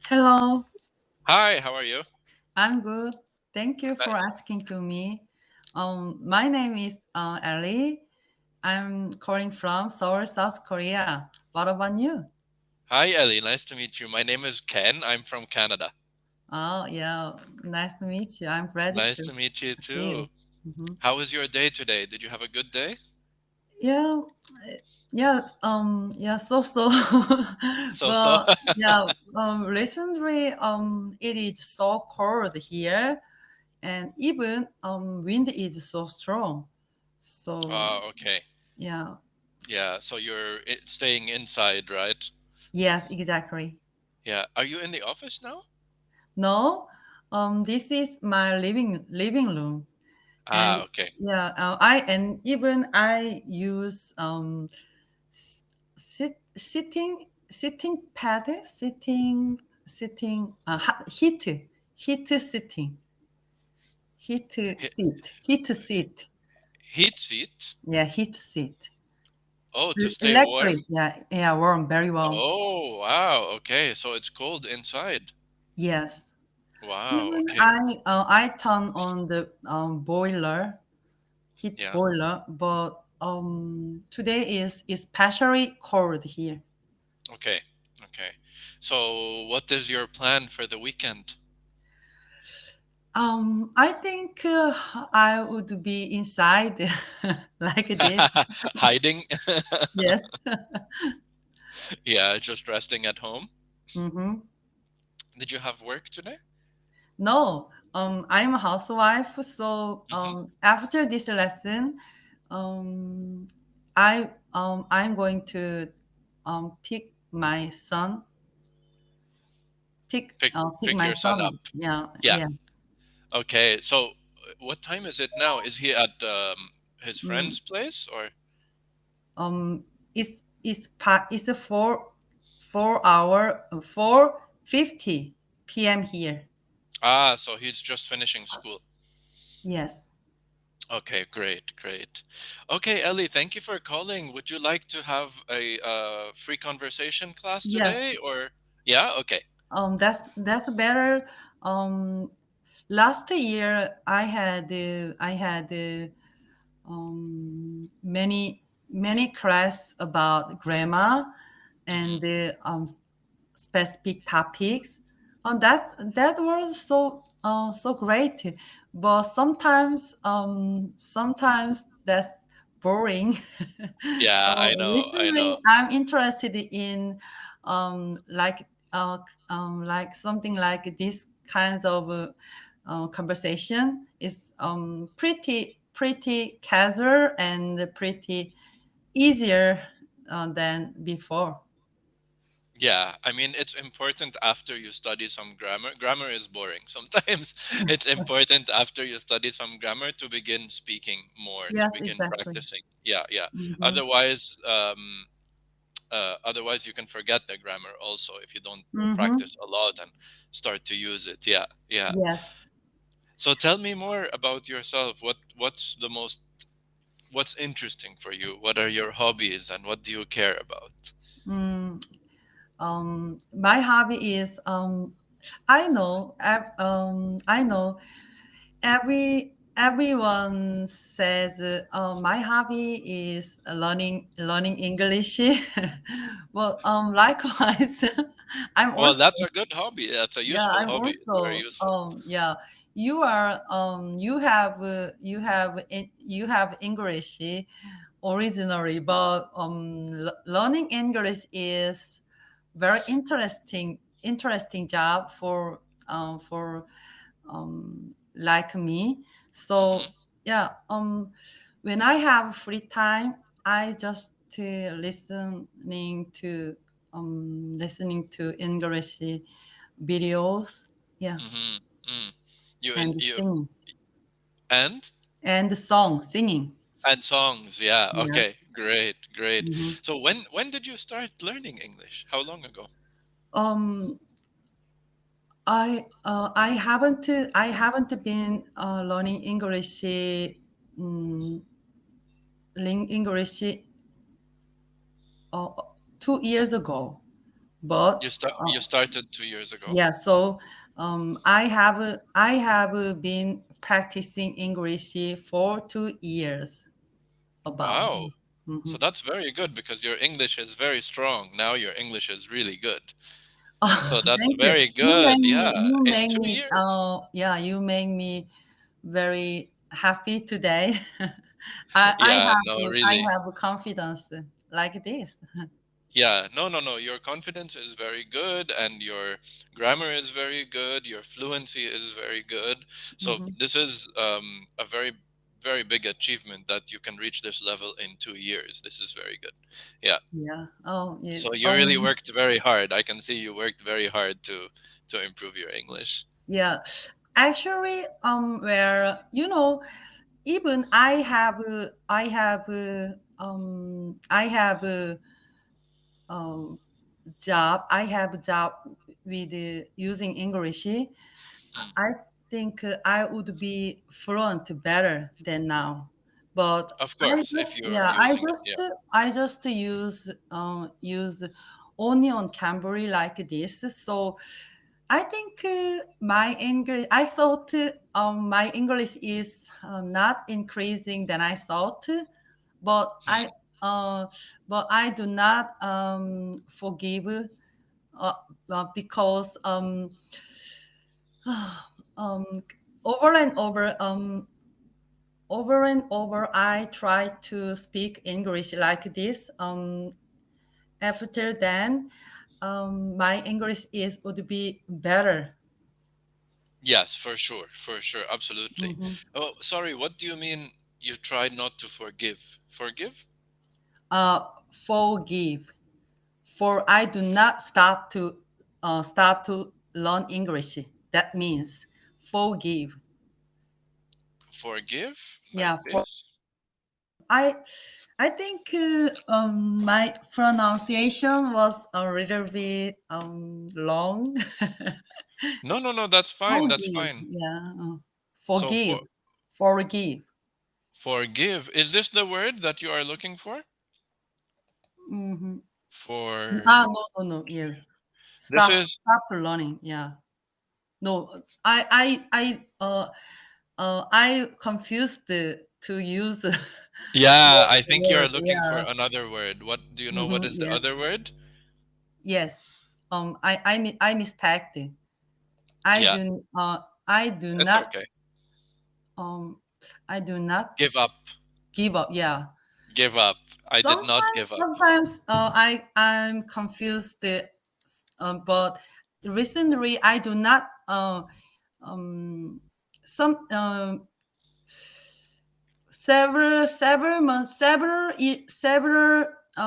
Hello, Hi, how are you? I'm good. Thank you Uh, for asking to me. My name is Ellie. I'm calling from Seoul, South Korea. What about you? Hi, Ellie. Nice to meet you. My name is Ken. I'm from Canada. Oh, yeah, nice to meet you. I'm ready Nice to to meet you see you. too. hmm How was your day today? Did you have a good day? Yeah, yeah, so. So so. But yeah, recently, it is so cold here, and even wind is so strong. So Okay. yeah. Yeah, so staying inside, right? Yes, exactly. Yeah. Are you in the office now? No, this is my living room, and Okay. yeah, I use sitting pad, heat sitting, He- heat seat. Heat seat? Yeah, heat seat. Oh, to stay Electric. warm? Yeah, yeah, warm, very warm. Oh, wow. Okay, so it's cold inside. Yes. Wow, Even okay. I turn on the boiler heat Yeah. boiler, but today is especially cold here. Okay. Okay. So, what is your plan for the weekend? I think I would be inside like this. Hiding? Yes. Yeah, just resting at home. hmm Did you have work today? No, I'm a housewife, so Hmm. after this lesson, um, I'm going to pick my son, Pick pick pick my your son up. son. Yeah, Yeah. yeah. Okay. So, what time is it now? Is he at his Mm, friend's place or? it's a 4 hour 4:50 p.m. here. Ah, so he's just finishing school. Yes, Okay, great, great. Okay, Ellie, thank you for calling. Would you like to have a free conversation class yes. today or? Yeah, okay. That's better. Last year I had many class about grammar Hmm. and the specific topics. That was so great, but sometimes that's boring. Yeah, So I know, I recently, know. I'm interested in um, like like something like this kinds of conversation is pretty casual and pretty easier than before. Yeah, I mean, it's important after you study some grammar. Grammar is boring. Sometimes it's important after you study some grammar to begin speaking more, to Yes, begin exactly. practicing. Yeah, yeah. Mm-hmm. Otherwise, otherwise you can forget the grammar also if you don't Mm-hmm. practice a lot and start to use it. Yeah, yeah. Yes. So tell me more about yourself. What's interesting for you? What are your hobbies and what do you care about? Mm, my hobby is I know everyone says my hobby is learning English. Well, likewise, I'm Well, also that's a good hobby. That's a yeah, useful I'm hobby. Very also useful. yeah. You have English originally, but learning English is very interesting job for like me. Hmm. So yeah, when I have free time, I just listening to English videos. Yeah, Hmm. Mm. and You singing and and singing. songs. Yeah. Yes. Okay. Great. Great. hmm So when did you start learning English? How long ago? Um, I haven't been learning English English uh, 2 years ago, but You started 2 years ago. yeah, so I have been practicing English for 2 years about. Wow. So Mhm. that's very good because your English is very strong. Now your English is really good. So Oh, that's thank you. very good. Yeah. You In make two me, years. yeah, you make me very happy today. Yeah, no, I really. have confidence like this. Yeah, no, no, no. Your confidence is very good and your grammar is very good. Your fluency is very good. So Hmm. this is a very, very big achievement that you can reach this level in 2 years. This is very good. Yeah. Yeah. Oh, yes. So you really worked very hard. I can see you worked very hard to improve your English. Yeah. Actually, where even I have a um, job. I have a job with using English. Mm. I think I would be fluent better than now. But Of course, if you are using it, yeah. I just use only on Cambly like this. So I think my English. I thought my English is not increasing than I thought, but Hmm. uh, I do not forgive because um, over and over I try to speak English like this. After then, my English is would be better. Yes, for sure, absolutely. Mhm. Oh, sorry, what do you mean you tried not to forgive? Forgive? uh, Forgive, for I do not stop to learn English. That means forgive. Forgive? Like Yeah, this? I I think my pronunciation was a little bit long. No, no, no, that's fine. That's Forgive, fine. yeah, So forgive, forgive. forgive, is this the word that you are looking for? Mm-hmm. For Ah, no, no, no. Yeah, this is stop learning. Yeah, no, I confused to use the yeah, I think you are word. looking for Yeah. another word. What do you know what Mm-hmm. is the other Yes. word? Yes. I mistaked. I Yeah, do I do it's not okay. um I do not Give up. give up. Yeah. Give up. I did not give up. Sometimes I'm confused. But recently I do not um some several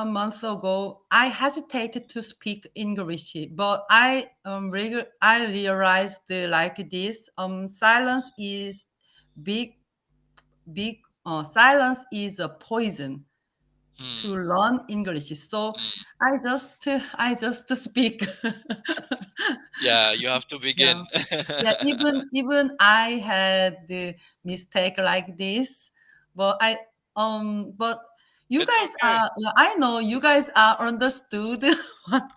months ago I hesitated to speak English, but I realized like this big silence is a poison to Hmm. learn English. So Hmm. I just speak. Yeah, you have to Yeah, begin. yeah. Even I had the mistake like this, but but you It's guys okay. yeah, I know you guys are understood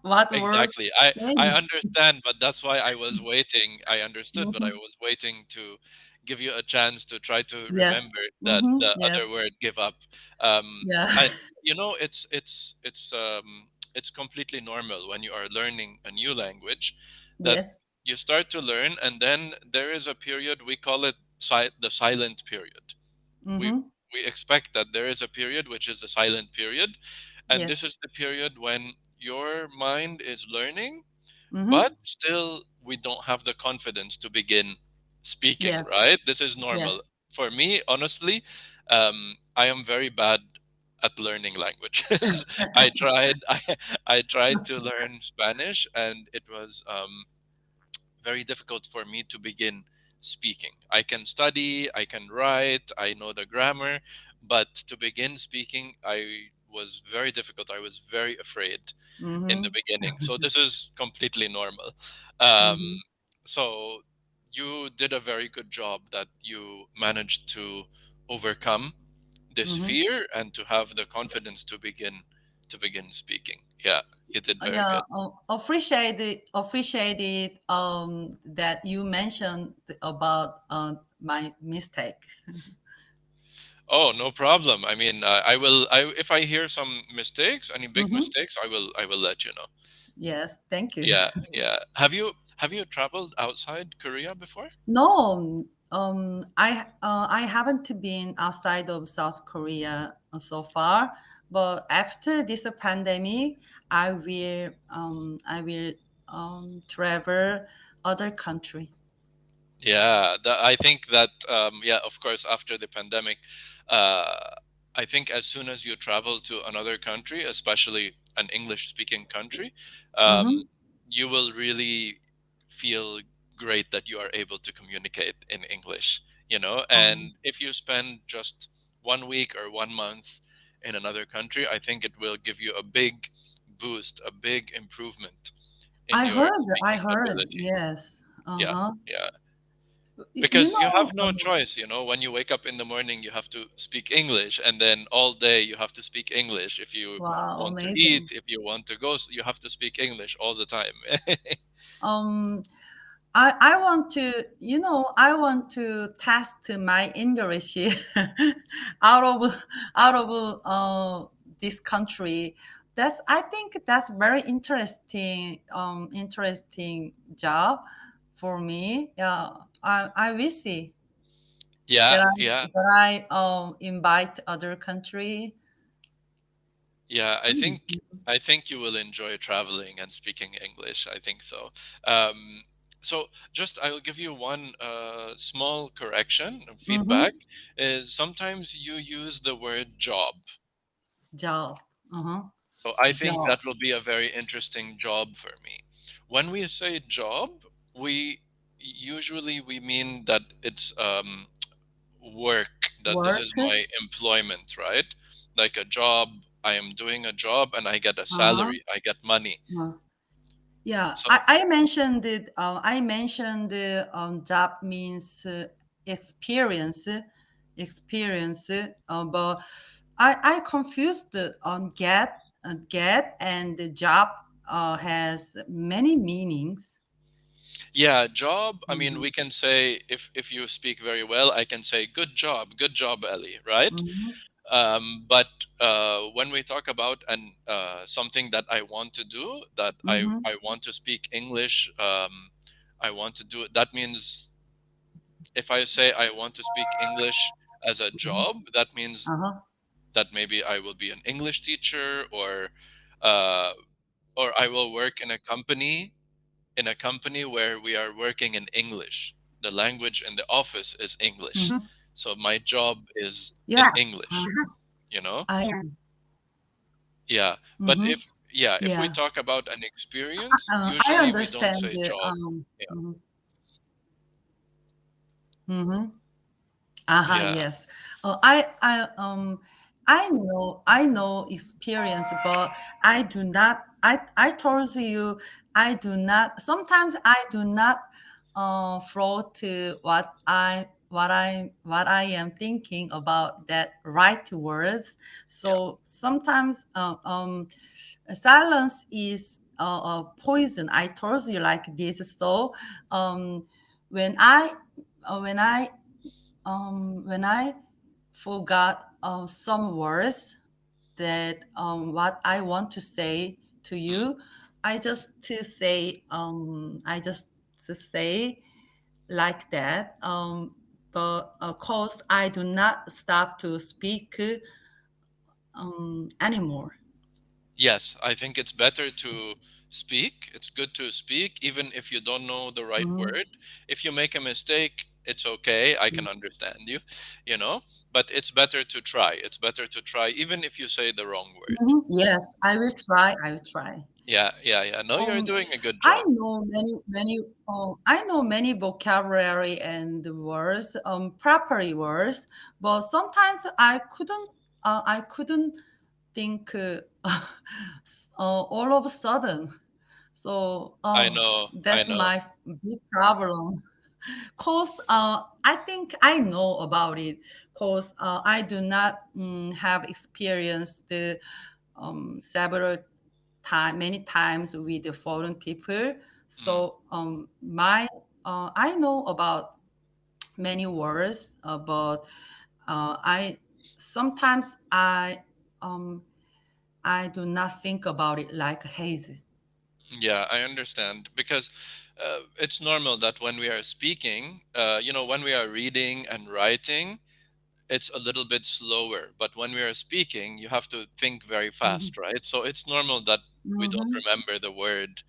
what word Exactly. I saying. understand, but that's why I was waiting. I understood, but I Mhm. was waiting to give you a chance to try to Yes. remember that the Yes. other word, give up. Yeah. And you know, it's completely normal when you are learning a new language that Yes. you start to learn, and then there is a period we call it the silent period. We Mm-hmm. we expect that there is a period which is the silent period, and this Yes. is the period when your mind is learning, but Mm-hmm. still we don't have the confidence to begin speaking, Yes. right? This is normal. Yes. For me, honestly, I am very bad at learning languages. I tried to learn Spanish, and it was very difficult for me to begin speaking. I can study, I can write, I know the grammar, but to begin speaking, I was very difficult. I was very afraid in the Mm-hmm. beginning. So this is completely normal. Um, Mm-hmm. so you did a very good job that you managed to overcome this Mm-hmm. fear and to have the confidence to begin speaking. Yeah. You did very Yeah, good. appreciate it. That you mentioned about my mistake. Oh, no problem. I mean, I will. If I hear some mistakes, any big Hmm. mistakes, I will let you know. Yes, thank you. Yeah, yeah. Have you traveled outside Korea before? No, I haven't been outside of South Korea so far, but after this pandemic, I will travel other country. Yeah, I think that yeah, of course, after the pandemic, uh, I think as soon as you travel to another country, especially an English-speaking country, um, Mm-hmm. you will really feel great that you are able to communicate in English, you know. Um, And if you spend just 1 week or 1 month in another country, I think it will give you a big boost, a big improvement in your I speaking heard, ability. yes. Yeah. Uh-huh. Yeah, You because you know, have no choice, you know. When you wake up in the morning, you have to speak English, and then all day you have to speak English. If you wow, want to eat, amazing. if you want to go, you have to speak English all the time. Um, I want to, I want to test my English out of out of this country. I think that's very interesting job for me. Yeah, I will see Yeah, yeah, that I invite other country yeah. soon. I think you will enjoy traveling and speaking English. I think so. Um, so just I'll give you one small correction and feedback. Mm-hmm. Is sometimes you use the word job. Job. Uh-huh. So I think Job. that will be a very interesting job for me. When we say job, we usually we mean that it's work, that this Work. is my employment, right? Like a job, I am doing a job and I get a Uh-huh. salary, I get money. Uh, Yeah, So I mentioned it. I mentioned the job means experience, experience. But I confused the get and the job has many meanings. yeah, job, I mean, Mm-hmm. we can say if you speak very well, I can say good job, Ellie, right? Mm-hmm. But when we talk about something that I want to do, that Mm-hmm. I want to speak English, I want to do it. That means if I say I want to speak English as a Mm-hmm. job, that means Uh-huh. that maybe I will be an English teacher, uh, or I will work in a company where we are working in English. The language in the office is English, Mm-hmm. so my job is in Yeah. English. Uh-huh. You know. I. Yeah, but Mm-hmm. if we Yeah. talk about an experience, I usually we don't understand say the. job. Yeah, Mhm. Mhm. Uh-huh, yeah, yes. I know experience, but I told you I do not sometimes I do not flow to what I am thinking about that right words. yeah. So sometimes silence is a poison. I told you like this. So um when I when I forgot some words that what I want to say to Mm. you, I just to say like that. But of course, I do not stop to speak anymore. Yes, I think it's better to speak. It's good to speak, even if you don't know the right Mhm. word. If you make a mistake, it's okay. I can Yes. understand you, you know, but it's better to try. It's better to try, even if you say the wrong word. Mhm. Yes, I will try. I will try. Yeah, yeah, yeah. No, you're Um, doing a good job. I know many vocabulary and words, property words, but sometimes I couldn't think all of a sudden. So, I that's know. my big problem. Cause I think I know about it. Cause I do not have experienced the several many times with the foreign people. Mm. So my I know about many words, but I sometimes um, I do not think about it like haze. Yeah, I understand because it's normal that when we are speaking, when we are reading and writing, it's a little bit slower. But when we are speaking, you have to think very Hmm. fast, right? So it's normal that we don't Hmm. remember the word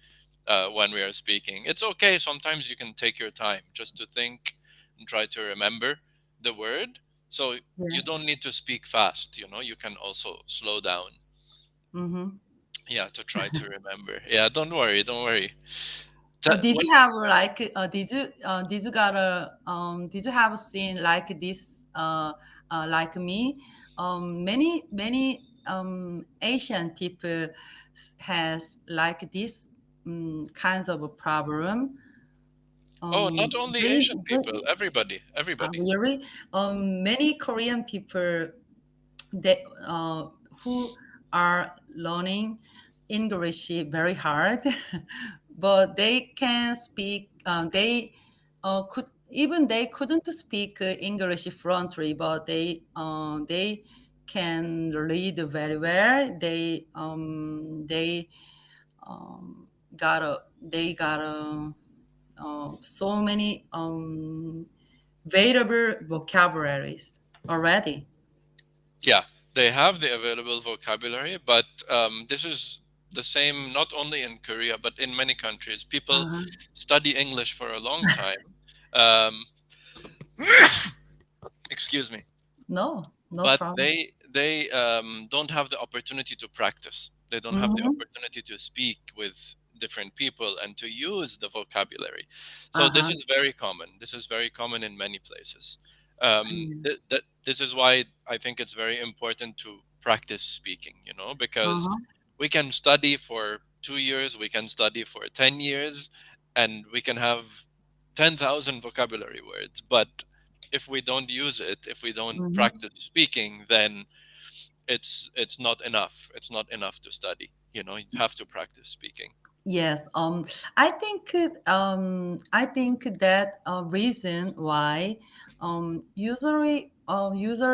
when we are speaking. It's okay. Sometimes you can take your time just to think and try to remember the word. So you don't Yes. need to speak fast, you can also slow down. Hmm. Yeah, to try to remember. Yeah, don't worry, don't worry. Did When you have like did you have seen like this like me? Many Asian people has like this kinds of a problem. Oh, not only Asian people, They everybody. really many Korean people they who are learning English very hard, but they can speak. They couldn't speak English fluently, but they can read very well. They they got a so many available vocabularies already. Yeah, they have the available vocabulary, but this is the same not only in Korea, but in many countries. People Uh-huh. study English for a long time. Um, excuse me. No, no But problem. they don't have the opportunity to practice. They don't have the Mhm. opportunity to speak with different people and to use the vocabulary. So this Uh-huh. is very common. This is very common in many places. Mm. This is why I think it's very important to practice speaking. Because Uh-huh. we can study for 2 years, we can study for 10 years, and we can have 10,000 vocabulary words, but if we don't use it, if we don't Mhm. practice speaking, then it's not enough. It's not enough to study. You have to practice speaking. Yes. I think that reason why usually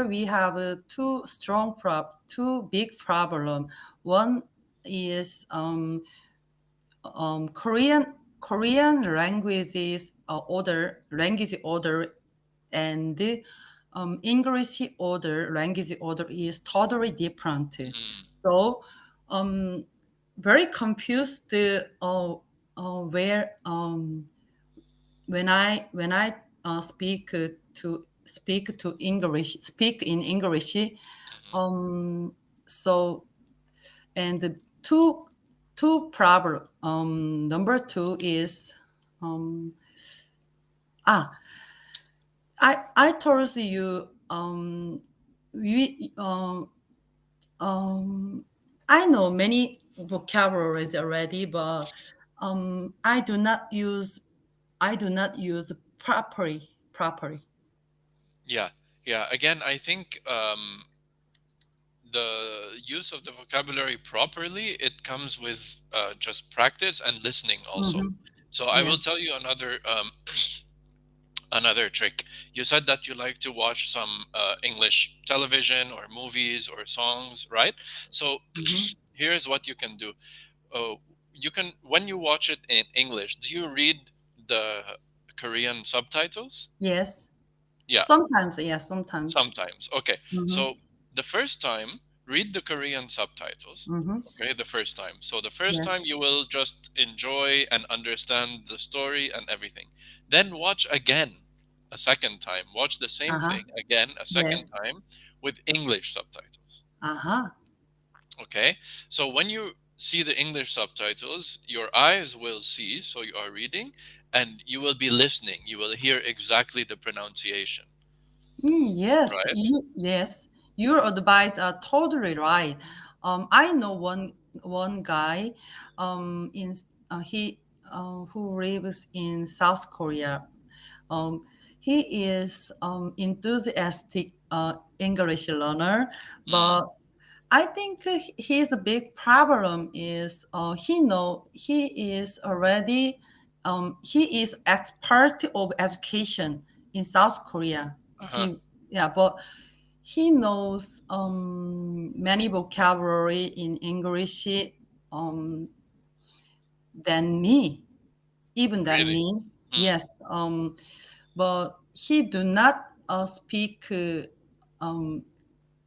we have two big problem. One is Korean language order and English order, language order is totally different. Mm, So, very confused where when I speak in English. mhm. Um, so and the two problem. Number two is um, ah I told you we I know many vocabularies already, but I do not use properly. Yeah, yeah. Again, I think the use of the vocabulary properly, it comes with just practice and listening also. Hmm. So I will Yes. tell you another trick. You said that you like to watch some English television or movies or songs, right? So Hmm. here's what you can do. uh, you can, when you watch it in English, do you read the Korean subtitles? Yes. Yeah, Sometimes. Yes. Sometimes. sometimes. Okay, Hmm. so the first time, read the Korean subtitles. Hmm. Okay, the first time. So the first time Yes. you will just enjoy and understand the story and everything. Then watch again a second time. Watch the Uh same huh. thing again a second Yes. time with English subtitles. Uh huh. Okay, so when you see the English subtitles, your eyes will see, so you are reading, and you will be listening. You will hear exactly the pronunciation, Yes, right? yes, your advice are totally right. I know one guy, in he who lives in South Korea. Um, he is enthusiastic English learner, Mm, but I think his big problem is he is already he is expert of education in South Korea. Uh-huh. He yeah, but he knows many vocabulary in English um, than me, even than Really? me. Hmm. Yes, but he do not speak um,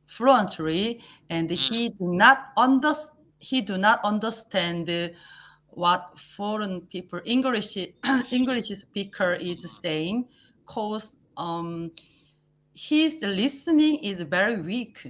fluently, and Mm. he do not understand what foreign people English English speaker is saying, cause his listening is very weak.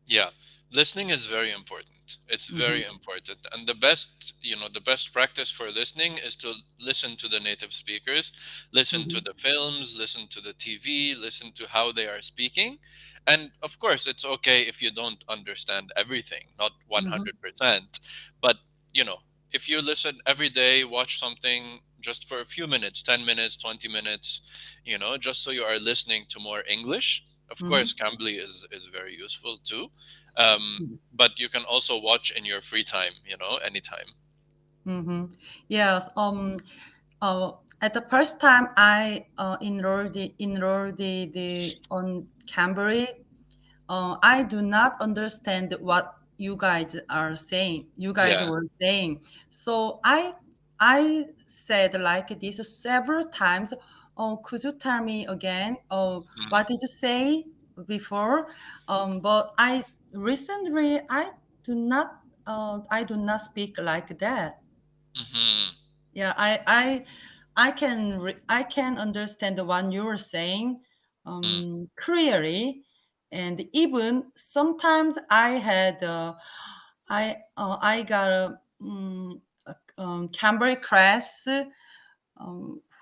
Yeah, listening is very important. It's Hmm. very important. And the best, the best practice for listening is to listen to the native speakers, listen to Hmm. the films, listen to the TV, listen to how they are speaking. And of course, it's okay if you don't understand everything, not Hmm. 100%. But, you know, if you listen every day, watch something just for a few minutes, 10 minutes, 20 minutes, just so you are listening to more English. Of Hmm. course, cambly is very useful too, Yes. but you can also watch in your free time, anytime. Hmm. Yes. At the first time I enrolled on Cambly, I do not understand what you guys are saying. You guys Yeah. were saying. So I said like this several times. Oh, could you tell me again? Oh, what Mm-hmm. did you say before? But I recently I do not speak like that. Mm-hmm. Yeah, I can understand the one you were saying Mm. clearly, and even sometimes I got a Cambridge class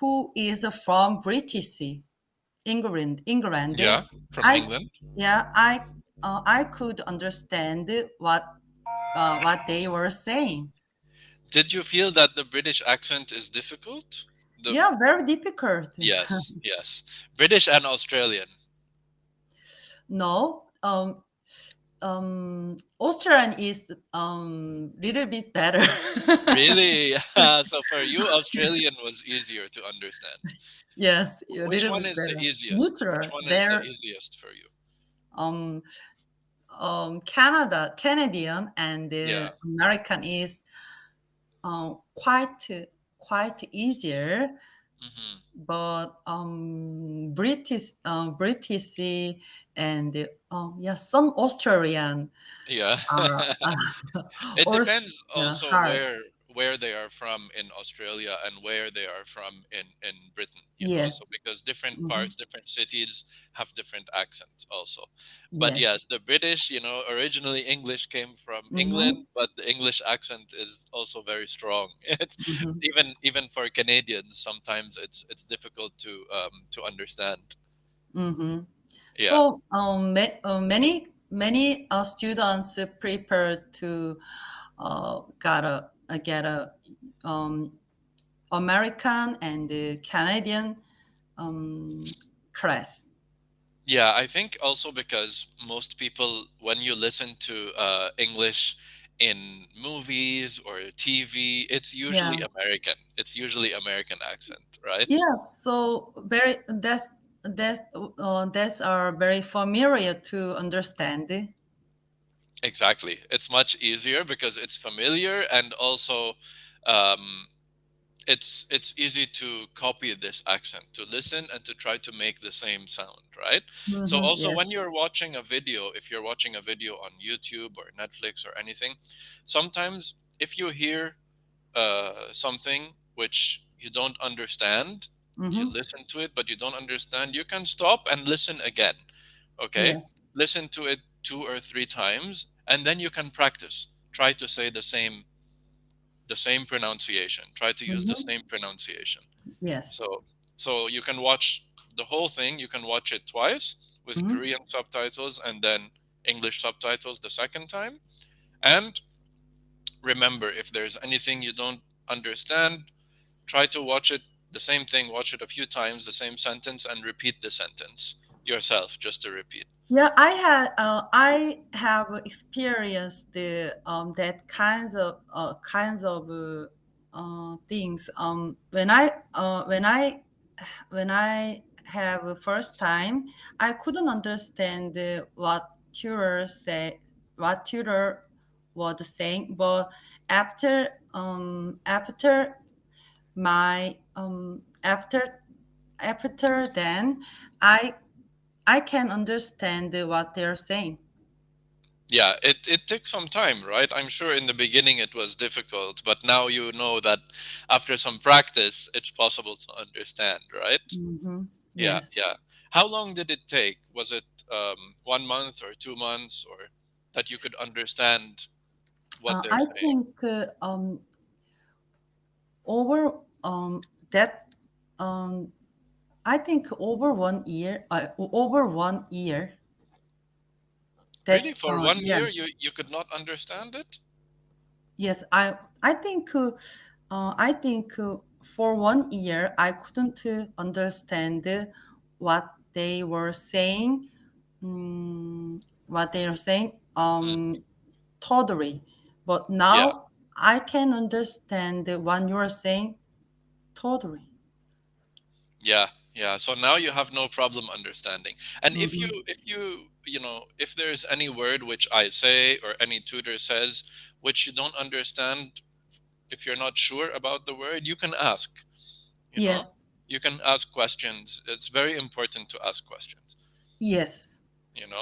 who is from British England. Yeah, from I England. yeah I could understand what they were saying. Did you feel that the British accent is difficult? The Yeah, very difficult. Yes, yes. British and Australian. No, Australian is little bit better. Really? So for you, Australian was easier to understand. Yes, a Which little one bit is the better. easiest? Which Neutral. one is the There, easiest for you? um, Canadian and Yeah. American is quite easier, Mm-hmm. but British and yeah, some Australian Yeah. are It also depends yeah, also hard. where they are from in Australia and where they are from in Britain, so Yes. because different Hmm. parts, different cities have different accents also. But Yes. yes, the British, originally English came from England, Hmm. but the English accent is also very strong. It's Hmm. even for Canadians, sometimes it's difficult to understand. Hmm. Yeah. So many students prepare to get a um, American and Canadian um, class. Yeah, I think also because most people, when you listen to English in movies or TV, it's Yeah. usually American. It's usually American accent, right? Yes. So very that's are very familiar to understand. Exactly. It's much easier because it's familiar, and also um, it's easy to copy this accent, to listen and to try to make the same sound, right? So Hmm. also when Yes. you're watching a video, if you're watching a video on YouTube or Netflix or anything, sometimes if you hear something which you don't understand, you Hmm. listen to it but you don't understand, you can stop and listen again. Okay, Yes. listen to it 2 or 3 times, and then you can practice, try to say the same pronunciation, try to use the Hmm. same pronunciation. Yes. So so you can watch the whole thing, you can watch it twice with Hmm. Korean subtitles and then English subtitles the second time. And remember, if there's anything you don't understand, try to watch it, the same thing, watch it a few times, the same sentence, and repeat the sentence yourself, just to repeat. Yeah, I have experienced the that kinds of things. When I have a first time, I couldn't understand what tutor was saying, but after my after then, I I can understand what they're saying. Yeah, it took some time, right? I'm sure in the beginning it was difficult, but now you know that after some practice, it's possible to understand, right? Hmm. Yeah, Yes. yeah. How long did it take? Was it 1 month or 2 months, or that you could understand what they're I saying? think over that um, I think over 1 year, over 1 year. Really, That for 1 year, yes, you could not understand it? yes. I think for 1 year I couldn't understand what they were saying. What they were saying. Mm, Totally. But yeah, now I can understand what you are saying totally. yeah, yeah. So now you have no problem understanding. And Hmm. if there's any word which I say or any tutor says which you don't understand, if you're not sure about the word, you can ask, you know? Yes, You can ask questions. It's very important to ask questions. yes.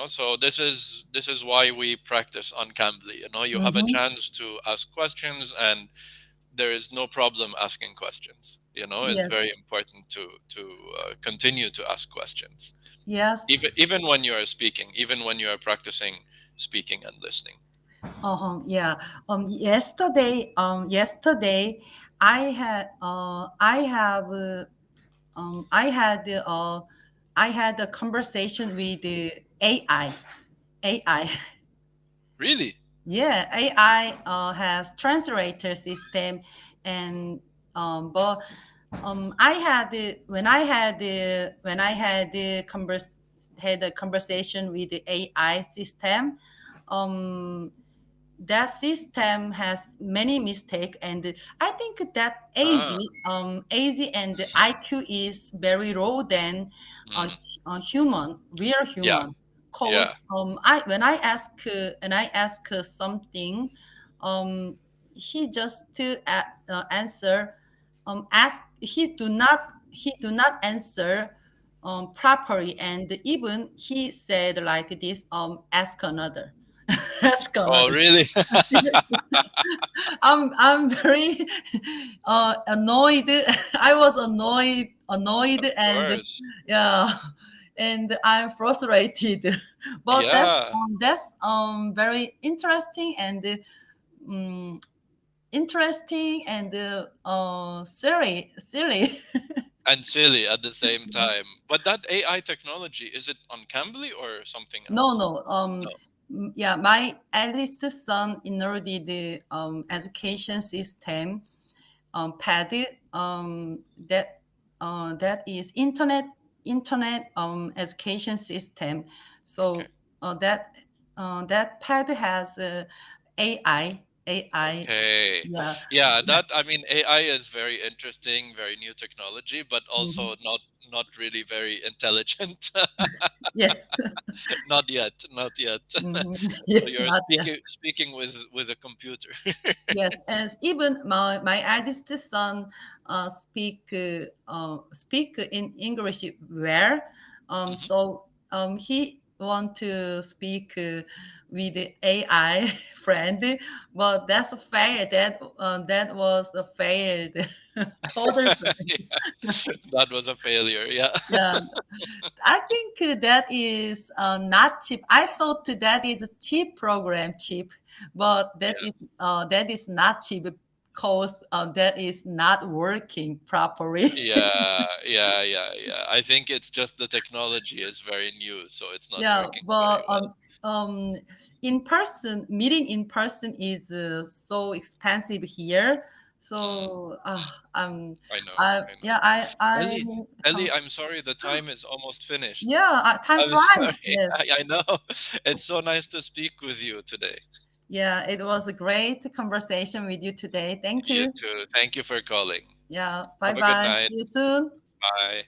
So this is why we practice on cambly. You have a Hmm. chance to ask questions, and there is no problem asking questions. It's Yes, very important to continue to ask questions, yes. even when you are speaking, even when you are practicing speaking and listening. Yeah. Yesterday, I had, I had a conversation with AI. AI. Really? Yeah, AI has translator system, and but I had when I had a conversation with the AI system. Um, that system has many mistakes, and I think that Ah. AZ and the IQ is very low than Mm, human, real yeah. human. Yeah. Cause I when I ask and I ask something, um he just to answer, ask he do not answer properly, and even he said like this, ask another. Ask Oh, another. really? I'm very annoyed. I was annoyed, Of and course. yeah, and I'm frustrated. But Yeah. that's very interesting, and um, silly. And silly at the same time. But that AI technology, is it on Cambly or something No, else? no. No. Yeah, my eldest son inherited the education system pad, that that is internet education system. Okay. So that pad has AI. Okay. Yeah. Yeah, that I mean AI is very interesting, very new technology, but Mhm. also not really very intelligent. Yes. Not yet, not yet. Mhm. So Yes, you're not yet. speaking with a computer. Yes, and even my eldest son speak in English well. Mhm. So he want to speak with the AI friend, but that's a fail. That was a failed total fail. Yeah, that was a failure. Yeah. Yeah, I think that is not cheap. I thought that is a cheap program, cheap, but that is not cheap because that is not working properly. Yeah, yeah, yeah, yeah. I think it's just the technology is very new, so it's not Yeah, working very but well. in person, meeting in person is so expensive here. Mm, So I know, I I know. yeah I Ellie, Ellie, I'm sorry, the time is almost finished. yeah, time I'm flies. sorry. Yes. I know. It's so nice to speak with you today. Yeah, it was a great conversation with you today. Thank You you. too. Thank you for calling. Yeah, bye Have a good bye. night. See you soon. Bye.